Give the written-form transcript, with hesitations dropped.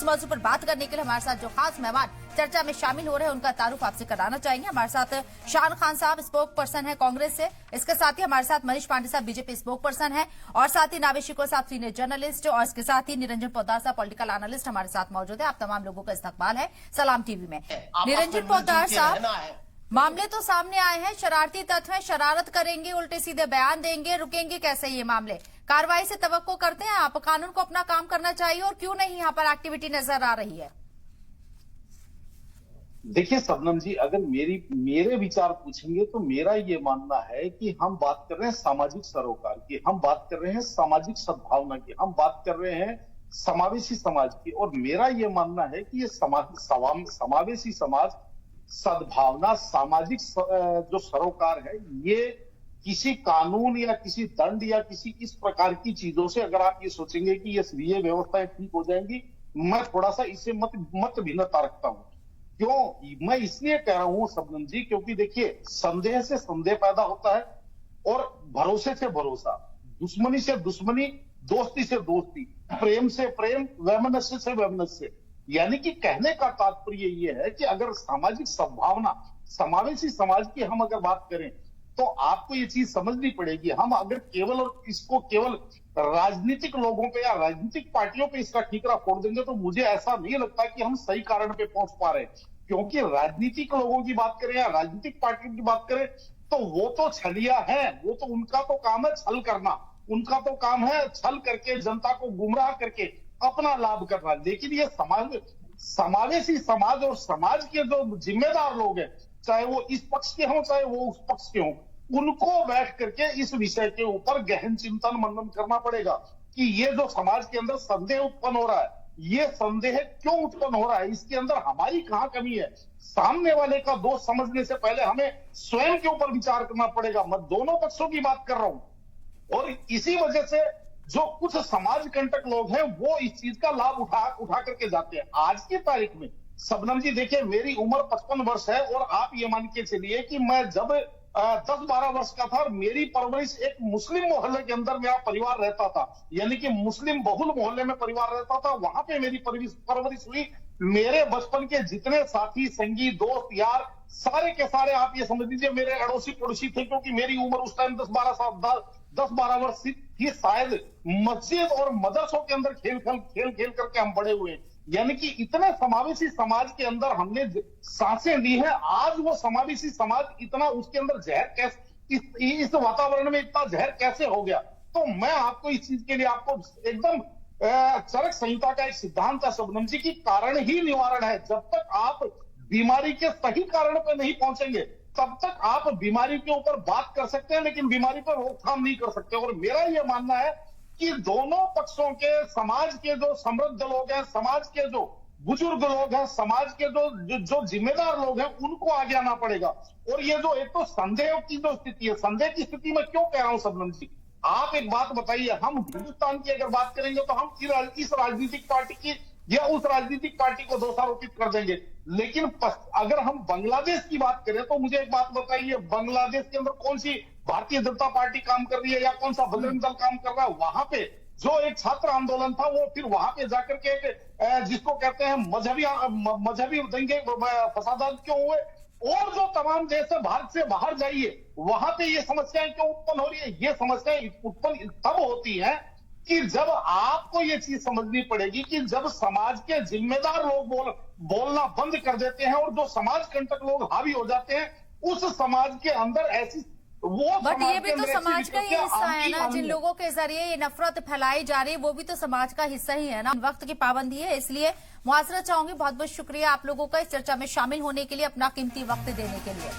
मौजूद पर बात करने के लिए हमारे साथ जो खास मेहमान चर्चा में शामिल हो रहे हैं उनका तारुफ आपसे कराना चाहेंगे। हमारे साथ शान खान साहब स्पोक पर्सन है कांग्रेस से, इसके साथ ही हमारे साथ मनीष पांडे साहब बीजेपी स्पोक पर्सन है, और साथ ही नावेद शिकोर साहब सीनियर जर्नलिस्ट, और इसके साथ ही निरंजन पोद्दार साहब पॉलिटिकल एनालिस्ट हमारे साथ मौजूद है। आप तमाम लोगों का इस्तकबाल है सलाम टीवी में। निरंजन पोद्दार साहब, मामले तो सामने आए हैं, शरारती तत्व हैं, शरारत करेंगे, उल्टे सीधे बयान देंगे, रुकेंगे कैसे ये मामले? कार्रवाई से तवक्को करते हैं आप? कानून को अपना काम करना चाहिए, और क्यों नहीं यहाँ पर एक्टिविटी नजर आ रही है? देखिए शबनम जी, अगर मेरे विचार पूछेंगे तो मेरा ये मानना है कि हम बात कर रहे हैं सामाजिक सरोकार की, हम बात कर रहे हैं सामाजिक सद्भावना की, हम बात कर रहे हैं समावेशी समाज की। और मेरा ये मानना है कि ये समावेशी समाज, सद्भावना, सामाजिक जो सरोकार है, ये किसी कानून या किसी दंड या किसी इस प्रकार की चीजों से अगर आप ये सोचेंगे कि ये व्यवस्थाएं ठीक हो जाएंगी, मैं थोड़ा सा इससे मत भिन्नता रखता हूं। क्यों मैं इसलिए कह रहा हूं शबनम जी, क्योंकि देखिए संदेह से संदेह पैदा होता है और भरोसे से भरोसा, दुश्मनी से दुश्मनी, दोस्ती से दोस्ती, प्रेम से प्रेम, वैमनस्य से वैमनस्य। यानी कि कहने का तात्पर्य ये है कि अगर सामाजिक सद्भावना, समावेशी समाज की हम अगर बात करें तो आपको ये चीज समझनी पड़ेगी। हम अगर केवल राजनीतिक लोगों पे या राजनीतिक पार्टियों पे इसका ठीकरा फोड़ देंगे तो मुझे ऐसा नहीं लगता कि हम सही कारण पे पहुंच पा रहे हैं। क्योंकि राजनीतिक लोगों की बात करें या राजनीतिक पार्टियों की बात करें तो वो तो छलिया है, वो तो उनका तो काम है छल करना, उनका तो काम है छल करके जनता को गुमराह करके अपना लाभ करना। लेकिन ये समावेशी समाज और समाज के जो जिम्मेदार लोग हैं, चाहे वो इस पक्ष के हों चाहे वो उस पक्ष के हों, उनको बैठ करके इस विषय के ऊपर गहन चिंतन मनन करना पड़ेगा कि ये जो समाज के अंदर संदेह उत्पन्न हो रहा है, ये संदेह क्यों उत्पन्न हो रहा है, इसके अंदर हमारी कहां कमी है। सामने वाले का दोष समझने से पहले हमें स्वयं के ऊपर विचार करना पड़ेगा। मैं दोनों पक्षों की बात कर रहा हूं और इसी वजह से जो कुछ समाज कंटक लोग हैं वो इस चीज का लाभ उठा करके जाते हैं। आज की तारीख में शबनम जी देखिए, मेरी उम्र 55 वर्ष है और आप ये मान के चलिए कि मैं जब 10-12 वर्ष का था और मेरी परवरिश एक मुस्लिम मोहल्ले के अंदर मेरा परिवार रहता था, यानी कि मुस्लिम बहुल मोहल्ले में परिवार रहता था, वहां पे मेरी परवरिश हुई। मेरे बचपन के जितने साथी, संगी, दोस्त, यार, सारे के सारे आप ये समझ लीजिए मेरे अड़ोसी पड़ोसी थे, क्योंकि मेरी उम्र उस टाइम 10-12 वर्ष थी। शायद मस्जिद और मदरसों के अंदर खेल करके हम बड़े हुए। यानी कि इतने समावेशी समाज के अंदर हमने सांसें ली है। आज वो समावेशी समाज इतना, उसके अंदर जहर कैसे, इस वातावरण में इतना जहर कैसे हो गया? तो मैं आपको इस चीज के लिए आपको एकदम चरक संहिता का एक सिद्धांत है शबनम जी की, कारण ही निवारण है। जब तक आप बीमारी के सही कारण पर नहीं पहुंचेंगे तब तक आप बीमारी के ऊपर बात कर सकते हैं लेकिन बीमारी पर रोकथाम नहीं कर सकते। और मेरा यह मानना है कि दोनों पक्षों के, समाज के जो समृद्ध लोग हैं, समाज के जो बुजुर्ग लोग हैं, समाज के जो जिम्मेदार लोग हैं, उनको आगे आना पड़ेगा। और ये जो एक तो संदेह की जो स्थिति है, संदेह की स्थिति में क्यों कह रहा हूं शबनम जी, आप एक बात बताइए, हम हिंदुस्तान की अगर बात करेंगे तो हम इस राजनीतिक पार्टी की या उस राजनीतिक पार्टी को दोषारोपित कर देंगे। लेकिन अगर हम बांग्लादेश की बात करें तो मुझे एक बात बताइए, बांग्लादेश के अंदर कौन सी भारतीय जनता पार्टी काम कर रही है या कौन सा बजरंग दल काम कर रहा है? वहां पे जो एक छात्र आंदोलन था वो फिर वहां पे जाकर के जिसको कहते हैं मजहबी दंगे फसादात क्यों हुए? और जो तमाम देश है, भारत से बाहर जाइए, वहां पे ये समस्याएं क्यों उत्पन्न हो रही है? ये समस्याएं उत्पन्न तब होती हैं कि जब आपको ये चीज समझनी पड़ेगी कि जब समाज के जिम्मेदार लोग बोलना बंद कर देते हैं और जो समाज कंटक लोग हावी हो जाते हैं, उस समाज के अंदर ऐसी बट ये भी तो समाज का ही हिस्सा है ना, जिन लोगों के जरिए ये नफरत फैलाई जा रही है वो भी तो समाज का हिस्सा ही है ना। वक्त की पाबंदी है, इसलिए मुआसरा चाहूंगी। बहुत बहुत शुक्रिया आप लोगों का इस चर्चा में शामिल होने के लिए, अपना कीमती वक्त देने के लिए।